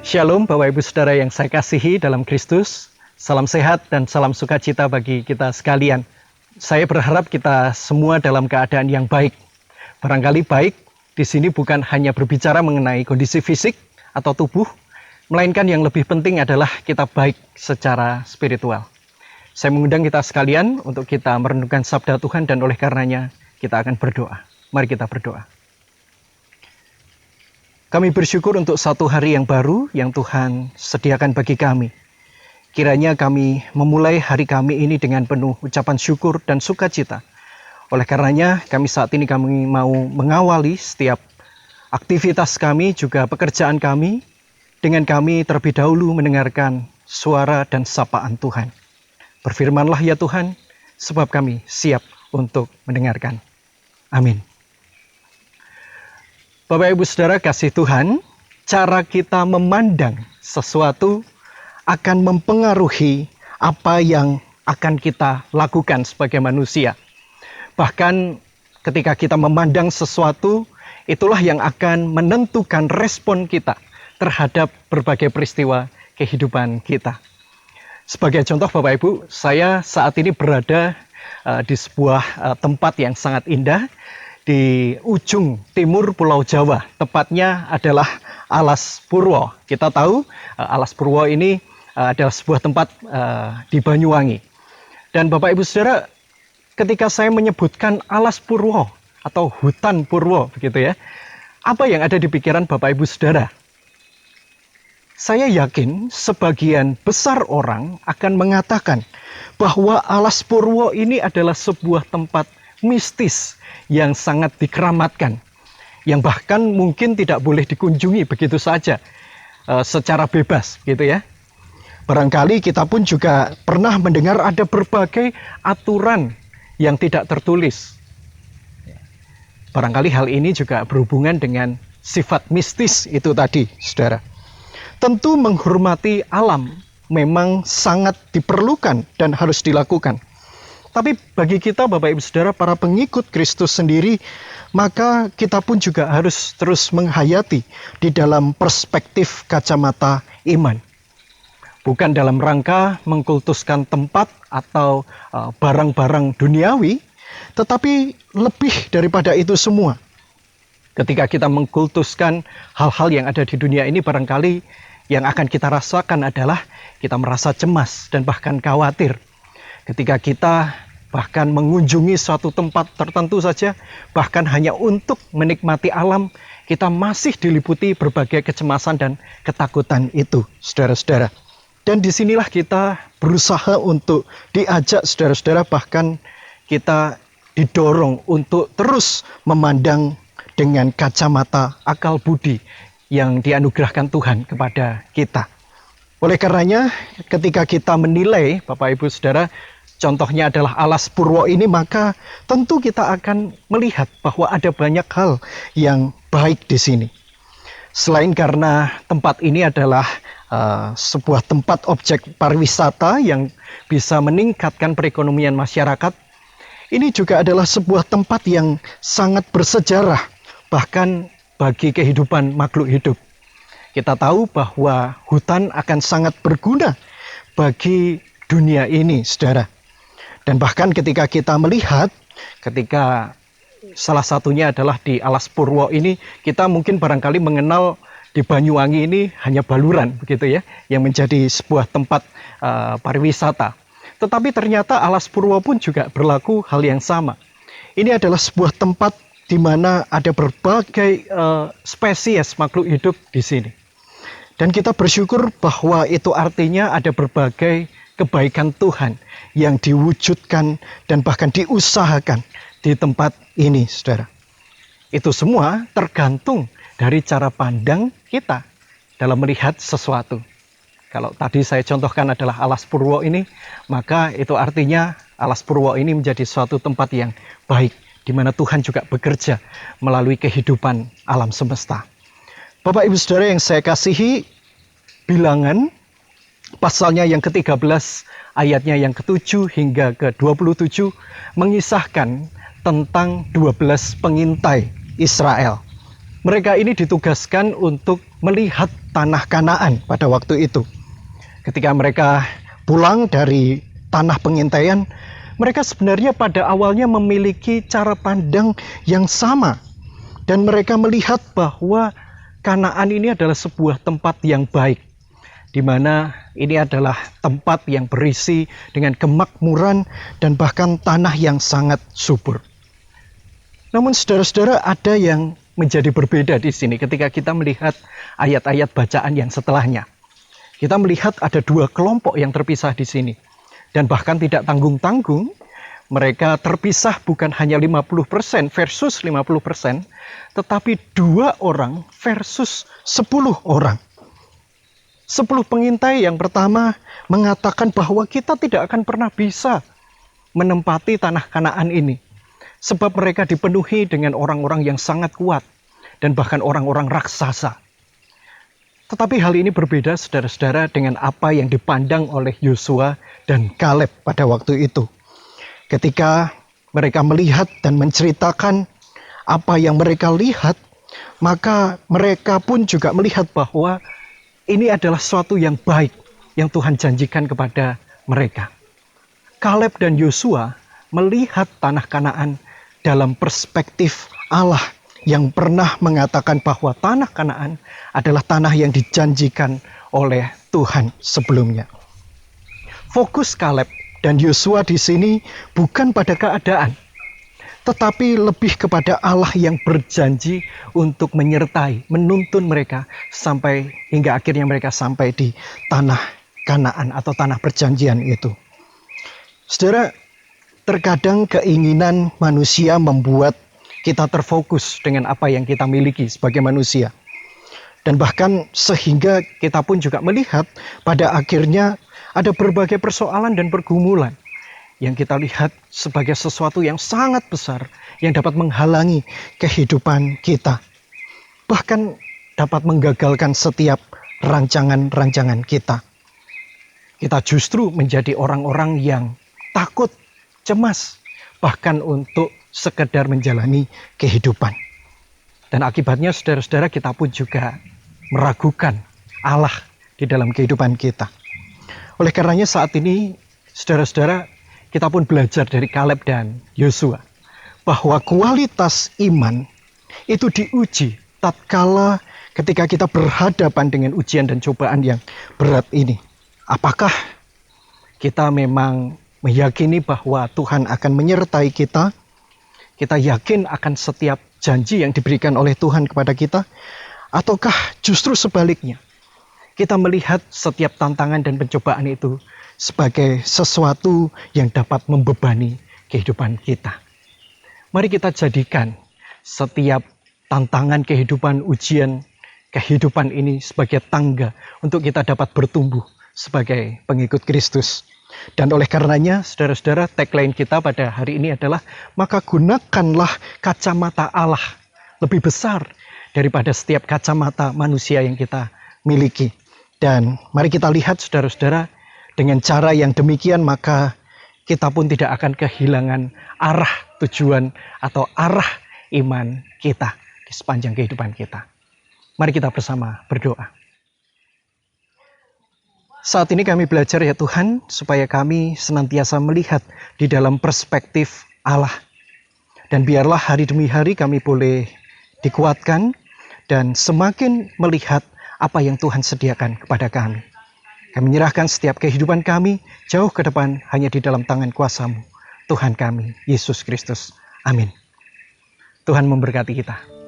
Shalom Bapak Ibu Saudara yang saya kasihi dalam Kristus. Salam sehat dan salam sukacita bagi kita sekalian. Saya berharap kita semua dalam keadaan yang baik. Barangkali baik di sini bukan hanya berbicara mengenai kondisi fisik atau tubuh, melainkan yang lebih penting adalah kita baik secara spiritual. Saya mengundang kita sekalian untuk kita merenungkan sabda Tuhan dan oleh karenanya kita akan berdoa. Mari kita berdoa. Kami bersyukur untuk satu hari yang baru yang Tuhan sediakan bagi kami. Kiranya kami memulai hari kami ini dengan penuh ucapan syukur dan sukacita. Oleh karenanya kami saat ini mau mengawali setiap aktivitas kami, juga pekerjaan kami, dengan kami terlebih dahulu mendengarkan suara dan sapaan Tuhan. Berfirmanlah ya Tuhan, sebab kami siap untuk mendengarkan. Amin. Bapak Ibu Saudara kasih Tuhan, cara kita memandang sesuatu akan mempengaruhi apa yang akan kita lakukan sebagai manusia. Bahkan ketika kita memandang sesuatu, itulah yang akan menentukan respon kita terhadap berbagai peristiwa kehidupan kita. Sebagai contoh Bapak Ibu, saya saat ini berada di sebuah tempat yang sangat indah, di ujung timur Pulau Jawa, tepatnya adalah Alas Purwo. Kita tahu Alas Purwo ini adalah sebuah tempat di Banyuwangi. Dan Bapak Ibu Saudara, ketika saya menyebutkan Alas Purwo atau hutan Purwo, begitu ya, apa yang ada di pikiran Bapak Ibu Saudara? Saya yakin sebagian besar orang akan mengatakan bahwa Alas Purwo ini adalah sebuah tempat mistis yang sangat dikeramatkan, yang bahkan mungkin tidak boleh dikunjungi begitu saja secara bebas gitu ya. Barangkali kita pun juga pernah mendengar ada berbagai aturan yang tidak tertulis. Barangkali hal ini juga berhubungan dengan sifat mistis itu tadi, saudara. Tentu menghormati alam memang sangat diperlukan dan harus dilakukan. Tapi bagi kita Bapak Ibu Saudara, para pengikut Kristus sendiri, maka kita pun juga harus terus menghayati di dalam perspektif kacamata iman. Bukan dalam rangka mengkultuskan tempat atau barang-barang duniawi, tetapi lebih daripada itu semua. Ketika kita mengkultuskan hal-hal yang ada di dunia ini, barangkali yang akan kita rasakan adalah kita merasa cemas dan bahkan khawatir. Ketika kita bahkan mengunjungi suatu tempat tertentu saja, bahkan hanya untuk menikmati alam, kita masih diliputi berbagai kecemasan dan ketakutan itu, saudara-saudara. Dan disinilah kita berusaha untuk diajak saudara-saudara, bahkan kita didorong untuk terus memandang dengan kacamata akal budi yang dianugerahkan Tuhan kepada kita. Oleh karenanya, ketika kita menilai, Bapak Ibu Saudara, contohnya adalah Alas Purwo ini, maka tentu kita akan melihat bahwa ada banyak hal yang baik di sini. Selain karena tempat ini adalah sebuah tempat objek pariwisata yang bisa meningkatkan perekonomian masyarakat, ini juga adalah sebuah tempat yang sangat bersejarah, bahkan bagi kehidupan makhluk hidup. Kita tahu bahwa hutan akan sangat berguna bagi dunia ini, saudara. Dan bahkan ketika kita melihat, ketika salah satunya adalah di Alas Purwo ini, kita mungkin barangkali mengenal di Banyuwangi ini hanya Baluran, begitu ya, yang menjadi sebuah tempat pariwisata. Tetapi ternyata Alas Purwo pun juga berlaku hal yang sama. Ini adalah sebuah tempat di mana ada berbagai spesies makhluk hidup di sini. Dan kita bersyukur bahwa itu artinya ada berbagai kebaikan Tuhan yang diwujudkan dan bahkan diusahakan di tempat ini, saudara. Itu semua tergantung dari cara pandang kita dalam melihat sesuatu. Kalau tadi saya contohkan adalah Alas Purwo ini, maka itu artinya Alas Purwo ini menjadi suatu tempat yang baik, di mana Tuhan juga bekerja melalui kehidupan alam semesta. Bapak Ibu Saudara yang saya kasihi, Bilangan pasalnya yang ke-13, ayatnya yang ke-7 hingga ke-27 mengisahkan tentang 12 pengintai Israel. Mereka ini ditugaskan untuk melihat tanah Kanaan pada waktu itu. Ketika mereka pulang dari tanah pengintaian, mereka sebenarnya pada awalnya memiliki cara pandang yang sama. Dan mereka melihat bahwa Kanaan ini adalah sebuah tempat yang baik, di mana ini adalah tempat yang berisi dengan kemakmuran dan bahkan tanah yang sangat subur. Namun saudara-saudara, ada yang menjadi berbeda di sini ketika kita melihat ayat-ayat bacaan yang setelahnya. Kita melihat ada dua kelompok yang terpisah di sini. Dan bahkan tidak tanggung-tanggung, mereka terpisah bukan hanya 50% versus 50%, tetapi 2 orang versus 10 orang. 10 pengintai yang pertama mengatakan bahwa kita tidak akan pernah bisa menempati tanah Kanaan ini. Sebab mereka dipenuhi dengan orang-orang yang sangat kuat dan bahkan orang-orang raksasa. Tetapi hal ini berbeda saudara-saudara dengan apa yang dipandang oleh Yosua dan Kaleb pada waktu itu. Ketika mereka melihat dan menceritakan apa yang mereka lihat, maka mereka pun juga melihat bahwa ini adalah sesuatu yang baik yang Tuhan janjikan kepada mereka. Kaleb dan Yosua melihat tanah Kanaan dalam perspektif Allah yang pernah mengatakan bahwa tanah Kanaan adalah tanah yang dijanjikan oleh Tuhan sebelumnya. Fokus Kaleb dan Yosua di sini bukan pada keadaan, tetapi lebih kepada Allah yang berjanji untuk menyertai, menuntun mereka sampai hingga akhirnya mereka sampai di tanah Kanaan atau tanah perjanjian itu. Saudara, terkadang keinginan manusia membuat kita terfokus dengan apa yang kita miliki sebagai manusia. Dan bahkan sehingga kita pun juga melihat pada akhirnya ada berbagai persoalan dan pergumulan yang kita lihat sebagai sesuatu yang sangat besar yang dapat menghalangi kehidupan kita. Bahkan dapat menggagalkan setiap rancangan-rancangan kita. Kita justru menjadi orang-orang yang takut, cemas, bahkan untuk sekedar menjalani kehidupan. Dan akibatnya saudara-saudara kita pun juga meragukan Allah di dalam kehidupan kita. Oleh karenanya saat ini saudara-saudara kita pun belajar dari Kaleb dan Yosua bahwa kualitas iman itu diuji tatkala ketika kita berhadapan dengan ujian dan cobaan yang berat ini. Apakah kita memang meyakini bahwa Tuhan akan menyertai kita? Kita yakin akan setiap janji yang diberikan oleh Tuhan kepada kita? Ataukah justru sebaliknya? Kita melihat setiap tantangan dan pencobaan itu sebagai sesuatu yang dapat membebani kehidupan kita. Mari kita jadikan setiap tantangan kehidupan, ujian kehidupan ini sebagai tangga untuk kita dapat bertumbuh sebagai pengikut Kristus. Dan oleh karenanya, saudara-saudara, tagline kita pada hari ini adalah, maka gunakanlah kacamata Allah lebih besar daripada setiap kacamata manusia yang kita miliki. Dan mari kita lihat saudara-saudara, dengan cara yang demikian maka kita pun tidak akan kehilangan arah tujuan atau arah iman kita di sepanjang kehidupan kita. Mari kita bersama berdoa. Saat ini kami belajar ya Tuhan, supaya kami senantiasa melihat di dalam perspektif Allah. Dan biarlah hari demi hari kami boleh dikuatkan dan semakin melihat apa yang Tuhan sediakan kepada kami. Kami menyerahkan setiap kehidupan kami jauh ke depan hanya di dalam tangan kuasa-Mu, Tuhan kami, Yesus Kristus. Amin. Tuhan memberkati kita.